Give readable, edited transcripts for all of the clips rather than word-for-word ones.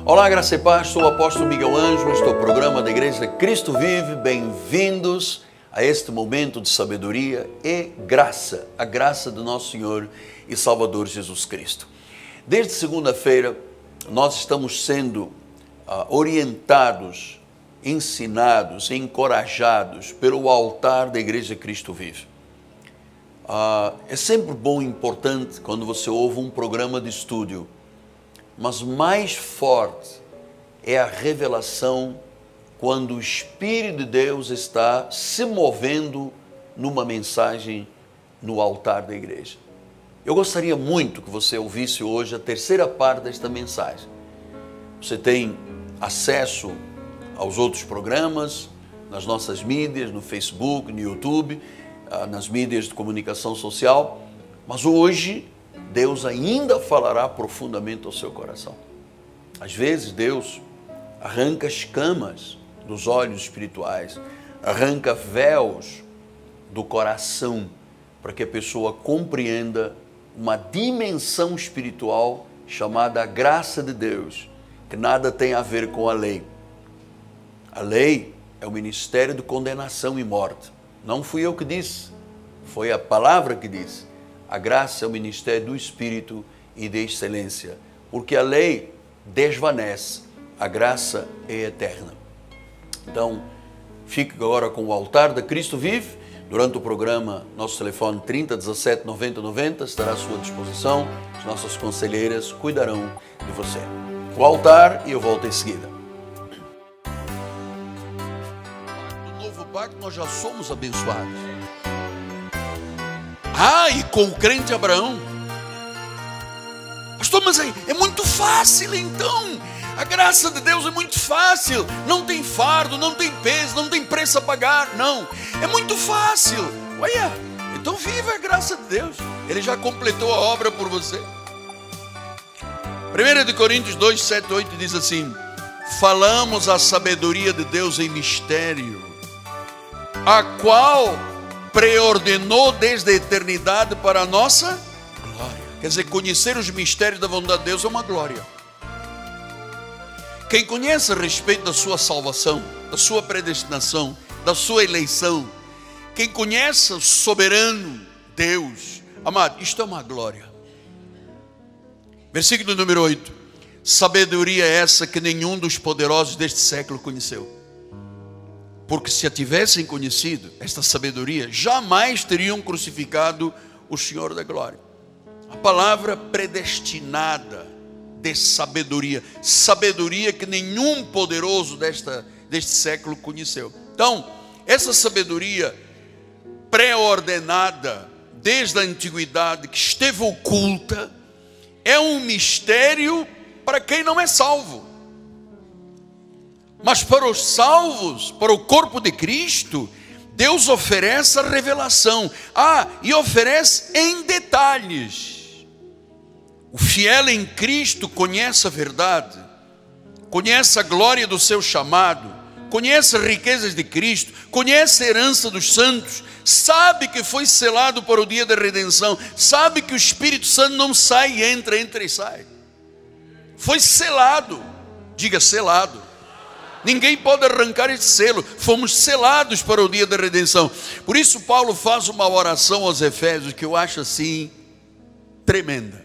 Olá, graça e paz, sou o apóstolo Miguel Ângelo, este é o programa da Igreja Cristo Vive. Bem-vindos a este momento de sabedoria e graça, a graça do nosso Senhor e Salvador Jesus Cristo. Desde segunda-feira, nós estamos sendo orientados, ensinados, encorajados pelo altar da Igreja Cristo Vive. É sempre bom e importante quando você ouve um programa de estúdio, mas mais forte é a revelação quando o Espírito de Deus está se movendo numa mensagem no altar da igreja. Eu gostaria muito que você ouvisse hoje a terceira parte desta mensagem. Você tem acesso aos outros programas, nas nossas mídias, no Facebook, no YouTube, nas mídias de comunicação social, mas hoje Deus ainda falará profundamente ao seu coração. Às vezes Deus arranca escamas dos olhos espirituais, arranca véus do coração, para que a pessoa compreenda uma dimensão espiritual chamada graça de Deus, que nada tem a ver com a lei. A lei é o ministério de condenação e morte. Não fui eu que disse, foi a palavra que disse. A graça é o ministério do Espírito e de excelência, porque a lei desvanece, a graça é eterna. Então, fique agora com o altar da Cristo Vive. Durante o programa, nosso telefone 30 17 90 90 estará à sua disposição. As nossas conselheiras cuidarão de você. O altar, e eu volto em seguida. No novo pacto nós já somos abençoados. E com o crente Abraão. Pastor, mas é muito fácil então. A graça de Deus é muito fácil. Não tem fardo, não tem peso, não tem preço a pagar. Não, é muito fácil. Olha, então viva a graça de Deus. Ele já completou a obra por você. 1 Coríntios 2, 7, 8 diz assim: falamos a sabedoria de Deus em mistério, a qual preordenou desde a eternidade para a nossa glória. Quer dizer, conhecer os mistérios da vontade de Deus é uma glória. Quem conhece a respeito da sua salvação, da sua predestinação, da sua eleição, quem conhece o soberano Deus, amado, isto é uma glória. Versículo número 8: sabedoria é essa que nenhum dos poderosos deste século conheceu. Porque se a tivessem conhecido, esta sabedoria, jamais teriam crucificado o Senhor da glória. A palavra predestinada de sabedoria, sabedoria que nenhum poderoso deste século conheceu. Então, essa sabedoria pré-ordenada desde a antiguidade, que esteve oculta, é um mistério para quem não é salvo. Mas para os salvos, para o corpo de Cristo, Deus oferece a revelação. E oferece em detalhes. O fiel em Cristo conhece a verdade, conhece a glória do seu chamado, conhece as riquezas de Cristo, conhece a herança dos santos, sabe que foi selado para o dia da redenção, sabe que o Espírito Santo não sai e entra e sai. Foi selado, diga selado. Ninguém pode arrancar esse selo. Fomos selados para o dia da redenção. Por isso Paulo faz uma oração aos Efésios que eu acho assim tremenda.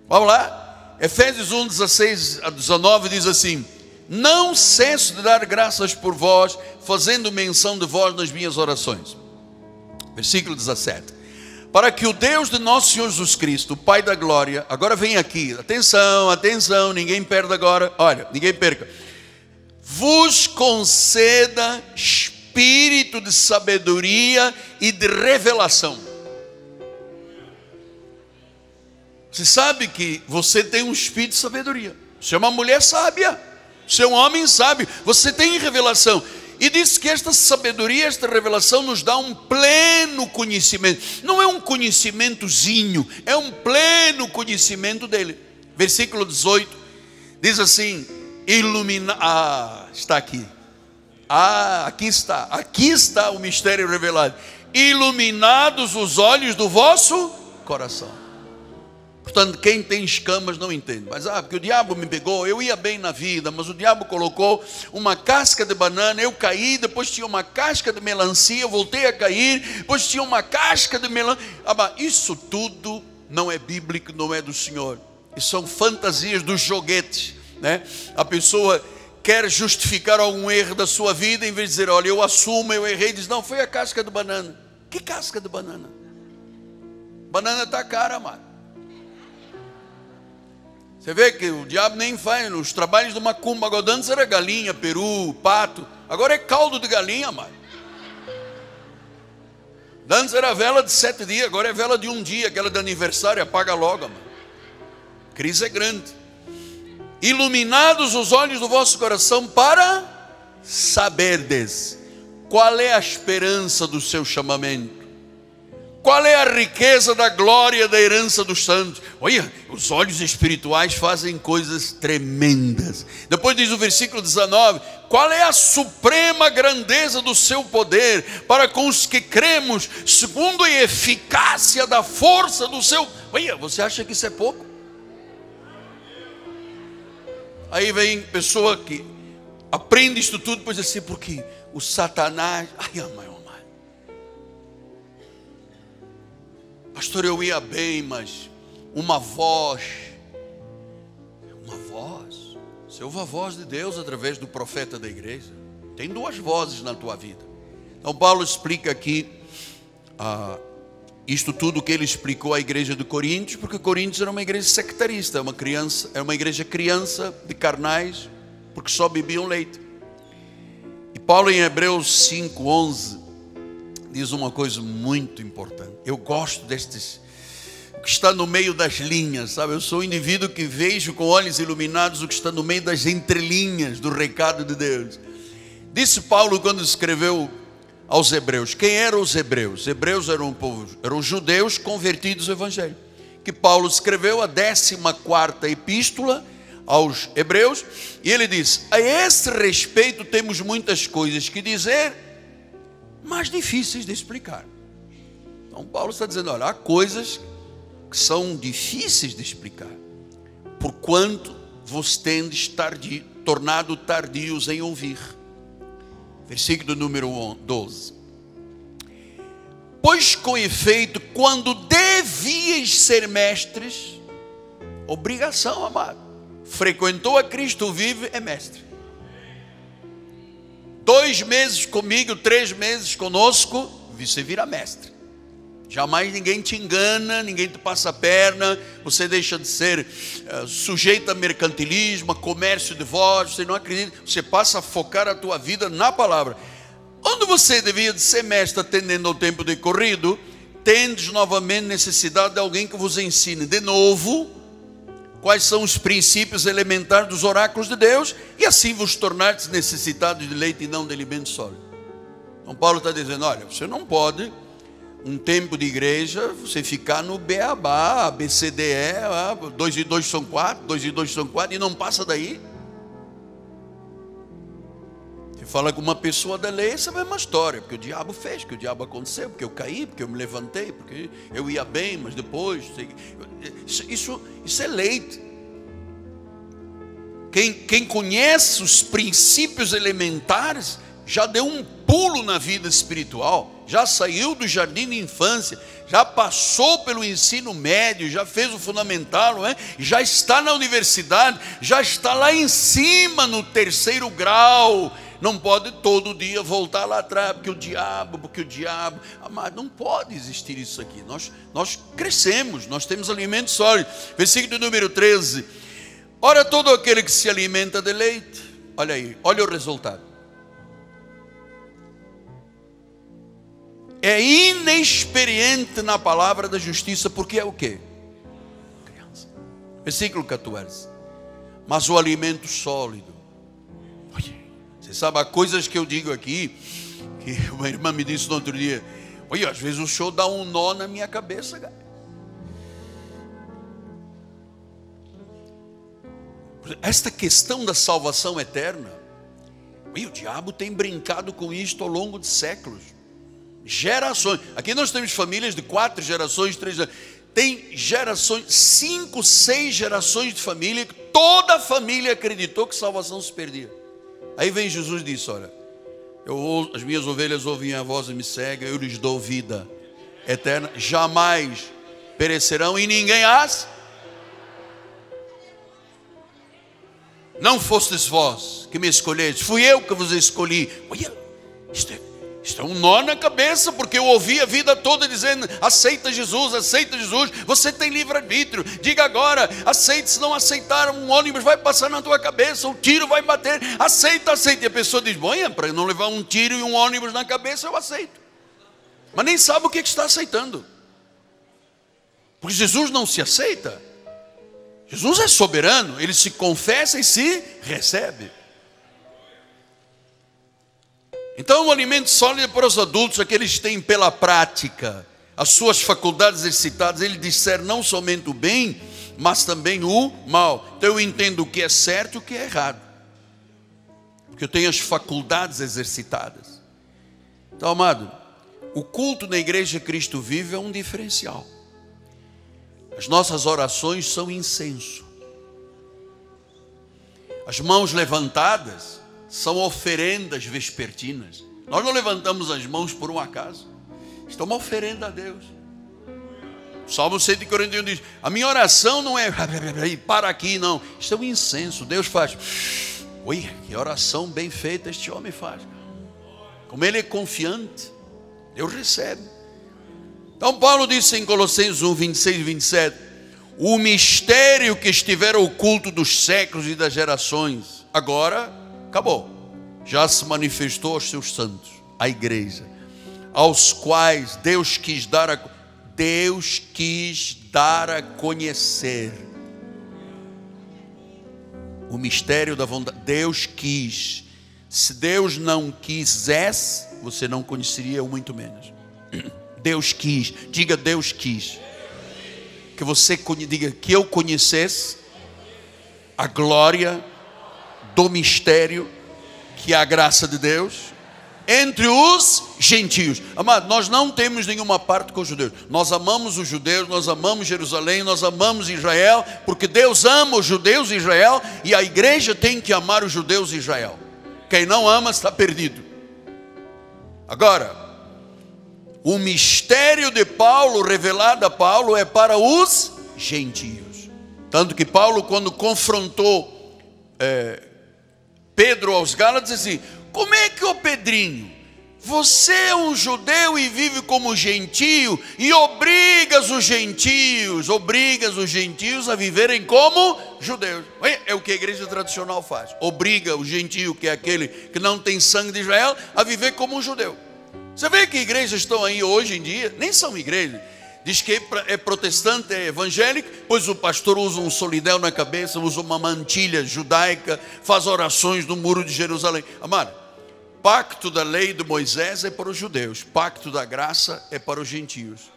Vamos lá? Efésios 1, 16 a 19 diz assim: não cesso de dar graças por vós, fazendo menção de vós nas minhas orações. Versículo 17: para que o Deus de nosso Senhor Jesus Cristo, o Pai da glória, agora vem aqui, atenção, atenção, ninguém perde agora, olha, ninguém perca, vos conceda espírito de sabedoria e de revelação. Você sabe que você tem um espírito de sabedoria. Você é uma mulher sábia, você é um homem sábio, você tem revelação. E diz que esta sabedoria, esta revelação nos dá um pleno conhecimento. Não é um conhecimentozinho, é um pleno conhecimento dele. Versículo 18 diz assim: está aqui. Aqui está o mistério revelado. Iluminados os olhos do vosso coração. Portanto, quem tem escamas não entende. Mas, porque o diabo me pegou, eu ia bem na vida, mas o diabo colocou uma casca de banana, eu caí, depois tinha uma casca de melancia, eu voltei a cair, depois tinha uma casca de melancia. Isso tudo não é bíblico, não é do Senhor. Isso são fantasias dos joguetes, né? A pessoa quer justificar algum erro da sua vida, em vez de dizer, olha, eu assumo, eu errei, diz, não, foi a casca de banana. Que casca de banana? Banana está cara, amado. Você vê que o diabo nem faz, nos trabalhos de macumba, agora antes era galinha, peru, pato, agora é caldo de galinha, amado. Antes era vela de 7 dias, agora é vela de 1 dia, aquela de aniversário, apaga logo, amado. A crise é grande. Iluminados os olhos do vosso coração para saberdes qual é a esperança do seu chamamento. Qual é a riqueza da glória da herança dos santos? Olha, os olhos espirituais fazem coisas tremendas. Depois diz o versículo 19: qual é a suprema grandeza do seu poder para com os que cremos, segundo a eficácia da força do seu... Olha, você acha que isso é pouco? Aí vem pessoa que aprende isso tudo, depois diz assim, porque o Satanás... Ai, amado. Pastor, eu ia bem, mas uma voz, você ouve a voz de Deus através do profeta da igreja. Tem 2 vozes na tua vida. Então Paulo explica aqui isto tudo que ele explicou à igreja de Coríntios, porque Coríntios era uma igreja sectarista, era uma igreja criança de carnais, porque só bebiam leite. E Paulo em Hebreus 5:11 diz uma coisa muito importante. Eu gosto destes, o que está no meio das linhas, sabe? Eu sou um indivíduo que vejo com olhos iluminados o que está no meio das entrelinhas do recado de Deus. Disse Paulo quando escreveu aos hebreus. Quem eram os hebreus? Os hebreus eram um povo, eram judeus convertidos ao evangelho. Que Paulo escreveu a 14ª epístola aos hebreus, e ele diz: a esse respeito temos muitas coisas que dizer, mas difíceis de explicar. Então Paulo está dizendo, olha, há coisas que são difíceis de explicar, porquanto vos tendes tornado tardios em ouvir. Versículo número 12. Pois com efeito, quando devíeis ser mestres, obrigação, amado, frequentou a Cristo vivo, é mestre. 2 meses comigo, 3 meses conosco, você vira mestre. Jamais ninguém te engana, ninguém te passa a perna, você deixa de ser sujeito a mercantilismo, a comércio de voz, você não acredita, você passa a focar a tua vida na palavra. Onde você devia de ser mestre atendendo ao tempo decorrido, tendes novamente necessidade de alguém que vos ensine de novo quais são os princípios elementares dos oráculos de Deus, e assim vos tornardes necessitados de leite e não de alimento sólido. Então Paulo está dizendo, olha, você não pode, um tempo de igreja, você ficar no beabá, ABCDE, 2 e 2 são 4, 2 e 2 são 4, e não passa daí. Você fala com uma pessoa da lei, essa é a mesma história, porque o diabo fez, porque o diabo aconteceu, porque eu caí, porque eu me levantei, porque eu ia bem, mas depois... Isso é leite. Quem conhece os princípios elementares, já deu um pulo na vida espiritual, já saiu do jardim de infância, já passou pelo ensino médio, já fez o fundamental, não é? Já está na universidade, já está lá em cima no 3º grau. Não pode todo dia voltar lá atrás, porque o diabo, amado, não pode existir isso aqui. Nós crescemos, nós temos alimento sólido. Versículo número 13. Ora, todo aquele que se alimenta de leite, olha aí, olha o resultado. É inexperiente na palavra da justiça, porque é o quê? Criança. Versículo 14. Mas o alimento sólido. Você sabe, há coisas que eu digo aqui, que uma irmã me disse no outro dia, olha, às vezes o senhor dá um nó na minha cabeça, cara. Esta questão da salvação eterna, olha, o diabo tem brincado com isto ao longo de séculos, gerações. Aqui nós temos famílias de 4 gerações, 3 gerações. Tem gerações, 5, 6 gerações de família, que toda a família acreditou que salvação se perdia. Aí vem Jesus e diz: olha, as minhas ovelhas ouvem a voz e me seguem, eu lhes dou vida eterna, jamais perecerão e ninguém as... Não fostes vós que me escolheste, fui eu que vos escolhi. Olha, isto é um nó na cabeça, porque eu ouvi a vida toda dizendo: aceita Jesus, você tem livre-arbítrio. Diga agora, aceite. Se não aceitar, um ônibus vai passar na tua cabeça, um tiro vai bater, aceita. E a pessoa diz: bom, para não levar um tiro e um ônibus na cabeça, eu aceito. Mas nem sabe o que está aceitando, porque Jesus não se aceita. Jesus é soberano, ele se confessa e se recebe. Então, o alimento sólido é para os adultos, aqueles que têm pela prática as suas faculdades exercitadas, ele disser não somente o bem, mas também o mal. Então eu entendo o que é certo e o que é errado, porque eu tenho as faculdades exercitadas. Então, amado, o culto na Igreja Cristo Vive é um diferencial. As nossas orações são incenso. As mãos levantadas são oferendas vespertinas. Nós não levantamos as mãos por um acaso. Isto é uma oferenda a Deus. O Salmo 141 diz: a minha oração não é para aqui, não. Isto é um incenso. Deus faz: ui, que oração bem feita este homem faz. Como ele é confiante, Deus recebe. Então Paulo disse em Colossenses 1, 26 e 27: o mistério que estiver oculto dos séculos e das gerações, agora acabou, já se manifestou aos seus santos, a igreja, aos quais Deus quis dar a conhecer o mistério da vontade. Deus quis. Se Deus não quisesse, você não conheceria, muito menos. Deus quis. Diga: Deus quis. Que você diga: que eu conhecesse a glória do mistério, que é a graça de Deus, entre os gentios. Amado, nós não temos nenhuma parte com os judeus. Nós amamos os judeus, nós amamos Jerusalém, nós amamos Israel, porque Deus ama os judeus e Israel, e a igreja tem que amar os judeus e Israel. Quem não ama está perdido. Agora, o mistério de Paulo, revelado a Paulo, é para os gentios. Tanto que Paulo, quando confrontou Pedro aos Gálatas, disse assim: como é que, ô Pedrinho, você é um judeu e vive como gentio, e obrigas os gentios a viverem como judeus? É o que a igreja tradicional faz. Obriga o gentio, que é aquele que não tem sangue de Israel, a viver como um judeu. Você vê que igrejas estão aí hoje em dia, nem são igrejas, diz que é protestante, é evangélico, pois o pastor usa um solidel na cabeça, usa uma mantilha judaica, faz orações no muro de Jerusalém. Amado, pacto da lei de Moisés é para os judeus, pacto da graça é para os gentios.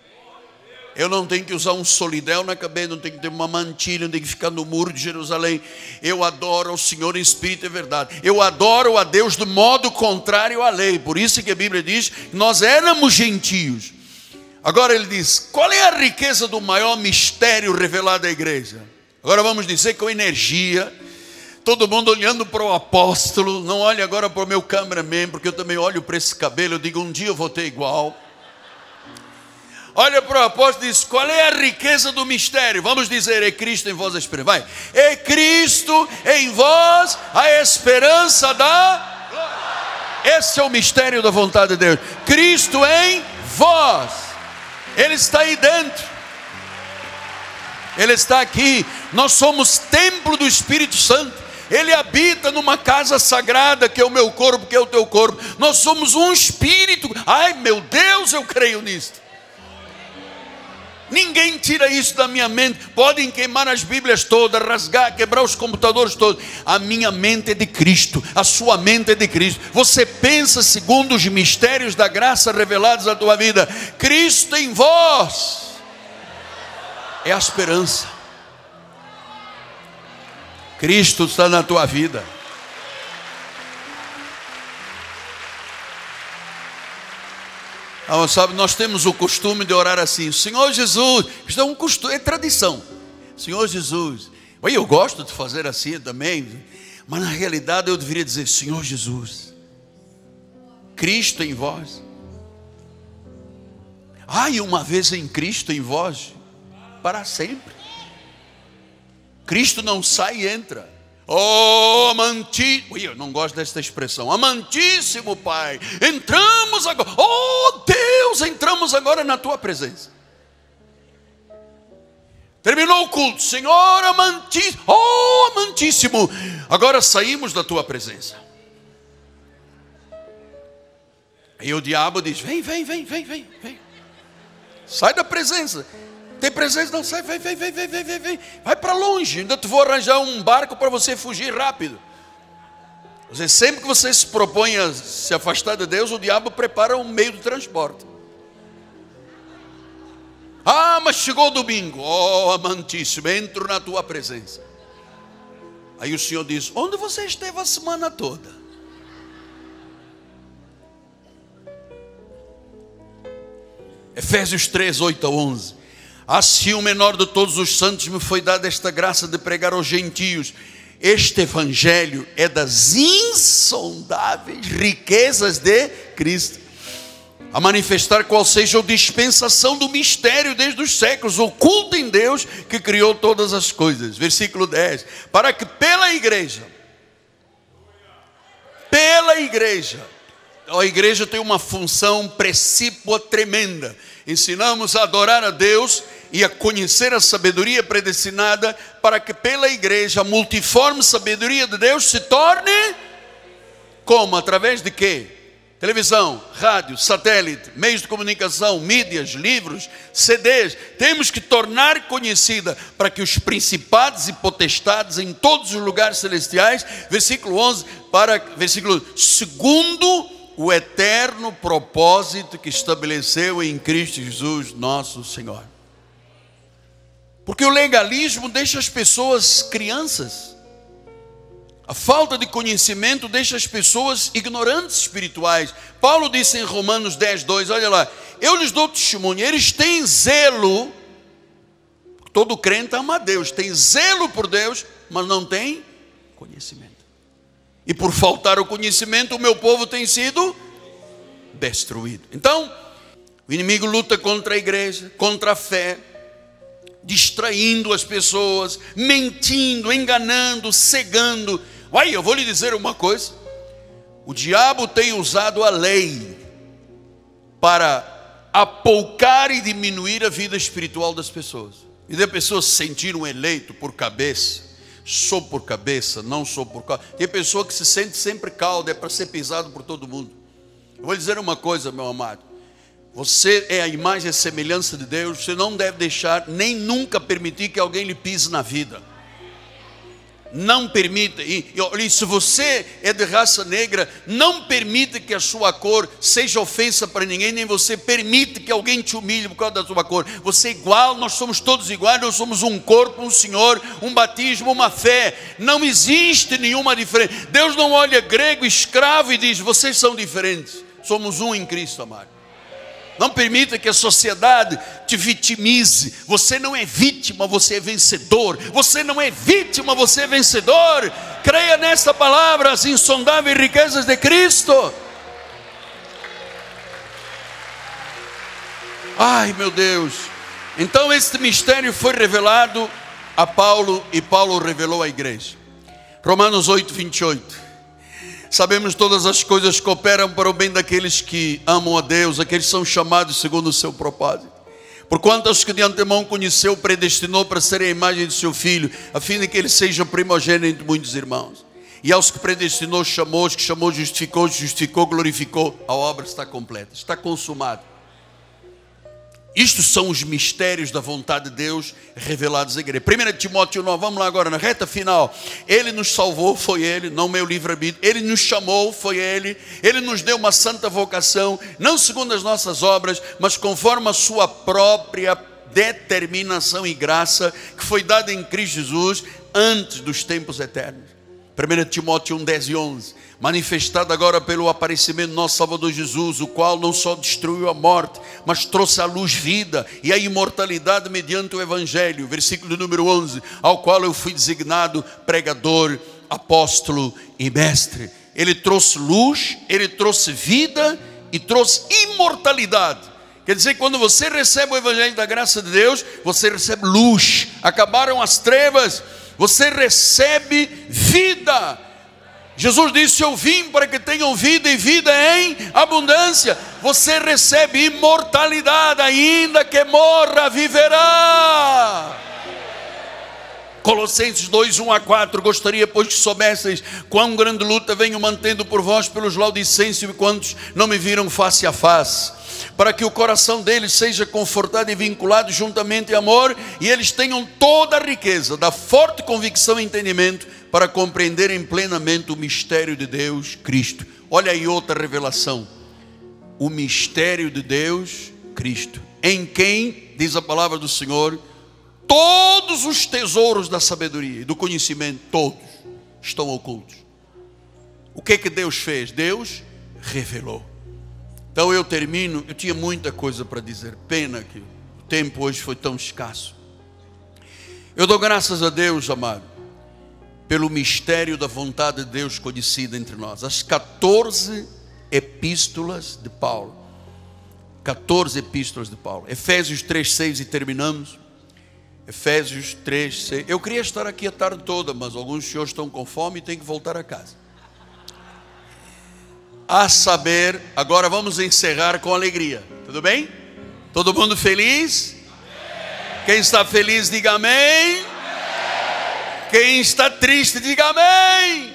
Eu não tenho que usar um solidel na cabeça, não tenho que ter uma mantilha, não tenho que ficar no muro de Jerusalém. Eu adoro ao Senhor em espírito e verdade. Eu adoro a Deus de modo contrário à lei. Por isso que a Bíblia diz que nós éramos gentios. Agora ele diz: qual é a riqueza do maior mistério revelado à igreja? Agora vamos dizer com energia, todo mundo olhando para o apóstolo. Não olhe agora para o meu cameraman, porque eu também olho para esse cabelo. Eu digo: um dia eu vou ter igual. Olha para o apóstolo e diz: qual é a riqueza do mistério? Vamos dizer: é Cristo em vós a esperança. Vai. É Cristo em vós a esperança da glória. Esse é o mistério da vontade de Deus. Cristo em vós. Ele está aí dentro. Ele está aqui. Nós somos templo do Espírito Santo. Ele habita numa casa sagrada, que é o meu corpo, que é o teu corpo. Nós somos um espírito. Ai, meu Deus, eu creio nisso. Ninguém tira isso da minha mente. Podem queimar as Bíblias todas, rasgar, quebrar os computadores todos. A minha mente é de Cristo, a sua mente é de Cristo. Você pensa segundo os mistérios da graça revelados na tua vida. Cristo em vós é a esperança. Cristo está na tua vida. Sabe, nós temos o costume de orar assim: Senhor Jesus, isto é um costume, é tradição. Senhor Jesus, eu gosto de fazer assim também, mas na realidade eu deveria dizer: Senhor Jesus, Cristo em vós. E uma vez em Cristo em vós, para sempre. Cristo não sai e entra. Oh, amantíssimo, eu não gosto desta expressão, amantíssimo Pai, entramos agora, oh Deus, entramos agora na tua presença. Terminou o culto, Senhor amantíssimo, oh amantíssimo, agora saímos da tua presença. Aí o diabo diz: vem, sai da presença. Tem presença? Não, sai, vem. Vai para longe, ainda te vou arranjar um barco para você fugir rápido. Sempre que você se propõe a se afastar de Deus, o diabo prepara um meio de transporte. Mas chegou o domingo, oh amantíssimo, entro na tua presença. Aí o Senhor diz: onde você esteve a semana toda? Efésios 3, 8 a 11. Assim o menor de todos os santos me foi dada esta graça de pregar aos gentios. Este evangelho é das insondáveis riquezas de Cristo, a manifestar qual seja a dispensação do mistério desde os séculos, oculto em Deus que criou todas as coisas. Versículo 10. Para que pela igreja, a igreja tem uma função precípua tremenda. Ensinamos a adorar a Deus e a conhecer a sabedoria predestinada, para que pela igreja a multiforme sabedoria de Deus se torne como? Através de quê? Televisão, rádio, satélite, meios de comunicação, mídias, livros, CDs. Temos que tornar conhecida, para que os principados e potestades em todos os lugares celestiais, versículo 11, segundo o eterno propósito que estabeleceu em Cristo Jesus nosso Senhor. Porque o legalismo deixa as pessoas crianças. A falta de conhecimento deixa as pessoas ignorantes espirituais. Paulo disse em Romanos 10, 2, olha lá: eu lhes dou testemunho, eles têm zelo. Todo crente ama a Deus, tem zelo por Deus, mas não tem conhecimento. E por faltar o conhecimento, o meu povo tem sido destruído. Então, o inimigo luta contra a igreja, contra a fé, distraindo as pessoas, mentindo, enganando, cegando. Eu vou lhe dizer uma coisa: o diabo tem usado a lei para apoucar e diminuir a vida espiritual das pessoas. E as pessoas se sentiram eleito por cabeça. Sou por cabeça, não sou por cauda. Tem pessoa que se sente sempre cauda, é para ser pisado por todo mundo. Eu vou lhe dizer uma coisa, meu amado: você é a imagem e a semelhança de Deus. Você não deve deixar, nem nunca permitir que alguém lhe pise na vida. Não permita. E se você é de raça negra, não permita que a sua cor seja ofensa para ninguém, nem você permite que alguém te humilhe por causa da sua cor. Você é igual, nós somos todos iguais, nós somos um corpo, um Senhor, um batismo, uma fé. Não existe nenhuma diferença. Deus não olha grego, escravo e diz: vocês são diferentes. Somos um em Cristo, amado. Não permita que a sociedade te vitimize. Você não é vítima, você é vencedor. Você não é vítima, você é vencedor. Creia nesta palavra, as insondáveis riquezas de Cristo. Ai, meu Deus. Então este mistério foi revelado a Paulo, e Paulo revelou à igreja. Romanos 8, 28. Sabemos todas as coisas cooperam para o bem daqueles que amam a Deus, aqueles que são chamados segundo o seu propósito. Porquanto aos que de antemão conheceu, predestinou para serem a imagem de seu Filho, a fim de que ele seja primogênito entre muitos irmãos. E aos que predestinou, chamou, os que chamou, justificou, glorificou. A obra está completa, está consumada. Isto são os mistérios da vontade de Deus revelados à igreja. 1 Timóteo 9, vamos lá agora na reta final. Ele nos salvou, foi Ele, não meu livre-arbítrio. Ele nos chamou, foi Ele. Ele nos deu uma santa vocação, não segundo as nossas obras, mas conforme a sua própria determinação e graça, que foi dada em Cristo Jesus antes dos tempos eternos. 1 Timóteo 1, 10 e 11. Manifestado agora pelo aparecimento do nosso Salvador Jesus, o qual não só destruiu a morte, mas trouxe à luz vida e a imortalidade mediante o Evangelho. Versículo número 11. Ao qual eu fui designado pregador, apóstolo e mestre. Ele trouxe luz, ele trouxe vida e trouxe imortalidade. Quer dizer, quando você recebe o Evangelho da graça de Deus, você recebe luz. Acabaram as trevas, você recebe vida. Jesus disse: eu vim para que tenham vida e vida em abundância. Você recebe imortalidade, ainda que morra, viverá. Colossenses 2, 1 a 4. Gostaria, pois, que soubesseis quão grande luta venho mantendo por vós pelos laudicenses e quantos não me viram face a face, para que o coração deles seja confortado e vinculado juntamente em amor, e eles tenham toda a riqueza da forte convicção e entendimento, para compreenderem plenamente o mistério de Deus, Cristo. Olha aí outra revelação. O mistério de Deus, Cristo, em quem, diz a palavra do Senhor, todos os tesouros da sabedoria e do conhecimento, todos estão ocultos. O que é que Deus fez? Deus revelou. Então eu termino. Eu tinha muita coisa para dizer, pena que o tempo hoje foi tão escasso. Eu dou graças a Deus, amado, pelo mistério da vontade de Deus conhecida entre nós. As 14 epístolas de Paulo. 14 epístolas de Paulo. Efésios 3, 6 e terminamos. Efésios 3, 6. Eu queria estar aqui a tarde toda, mas alguns senhores estão com fome e têm que voltar a casa. A saber, agora vamos encerrar com alegria. Tudo bem? Todo mundo feliz? Quem está feliz, diga amém. Quem está triste, diga amém.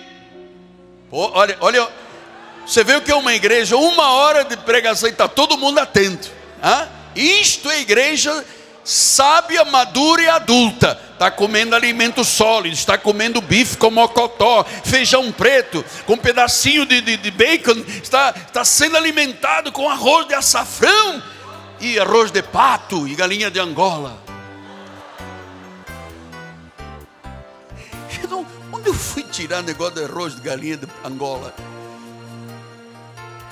Pô, olha, você vê o que é uma igreja? 1 hora de pregação e está todo mundo atento. Isto é igreja sábia, madura e adulta. Está comendo alimento sólido, está comendo bife com mocotó, feijão preto, com um pedacinho de bacon, está sendo alimentado com arroz de açafrão, e arroz de pato e galinha de Angola. Onde eu fui tirar negócio de arroz de galinha de Angola?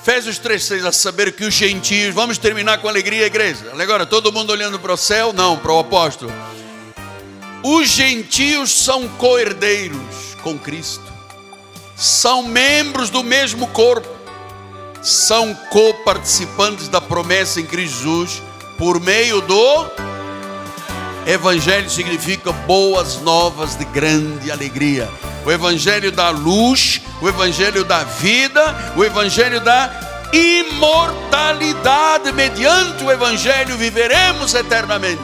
Efésios 3,6, a saber que os gentios, vamos terminar com alegria, igreja. Agora, todo mundo olhando para o céu? Não, para o apóstolo. Os gentios são co-herdeiros com Cristo, são membros do mesmo corpo, são co-participantes da promessa em Cristo Jesus, por meio do Evangelho. Significa boas novas de grande alegria. O Evangelho da luz, o Evangelho da vida, o Evangelho da imortalidade. Mediante o Evangelho viveremos eternamente.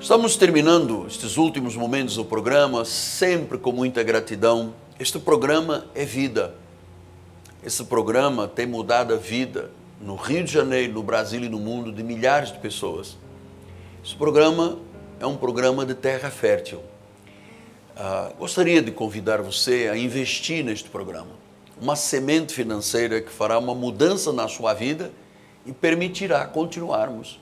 Estamos terminando estes últimos momentos do programa, sempre com muita gratidão. Este programa é vida. Esse programa tem mudado a vida no Rio de Janeiro, no Brasil e no mundo de milhares de pessoas. Esse programa é um programa de terra fértil. Gostaria de convidar você a investir neste programa. Uma semente financeira que fará uma mudança na sua vida e permitirá continuarmos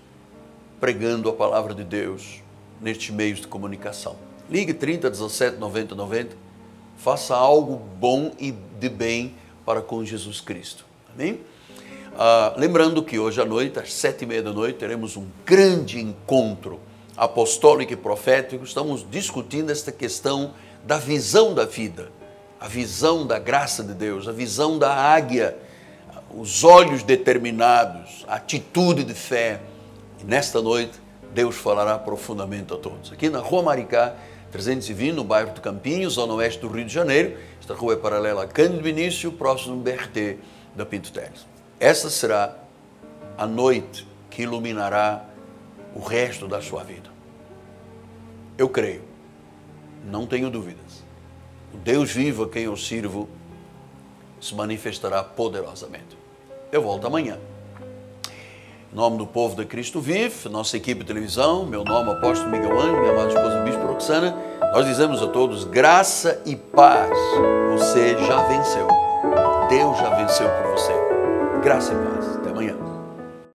pregando a palavra de Deus nestes meios de comunicação. Ligue 30 17 90 90. Faça algo bom e de bem para com Jesus Cristo. Amém? Lembrando que hoje à noite, às 7h30 da noite, teremos um grande encontro apostólico e profético. Estamos discutindo esta questão da visão da vida, a visão da graça de Deus, a visão da águia, os olhos determinados, a atitude de fé. E nesta noite, Deus falará profundamente a todos. Aqui na Rua Maricá, 320, no bairro do Campinho, zona oeste do Rio de Janeiro. Esta rua é paralela a Cândido Vinícius, próximo do BRT da Pinto Teles. Essa será a noite que iluminará o resto da sua vida. Eu creio, não tenho dúvidas. O Deus vivo a quem eu sirvo se manifestará poderosamente. Eu volto amanhã. Em nome do povo de Cristo Vive, nossa equipe de televisão, meu nome é Apóstolo Miguel Ângelo, minha amada esposa Bispo Roxana, nós dizemos a todos graça e paz. Você já venceu. Deus já venceu por você. Graça e paz.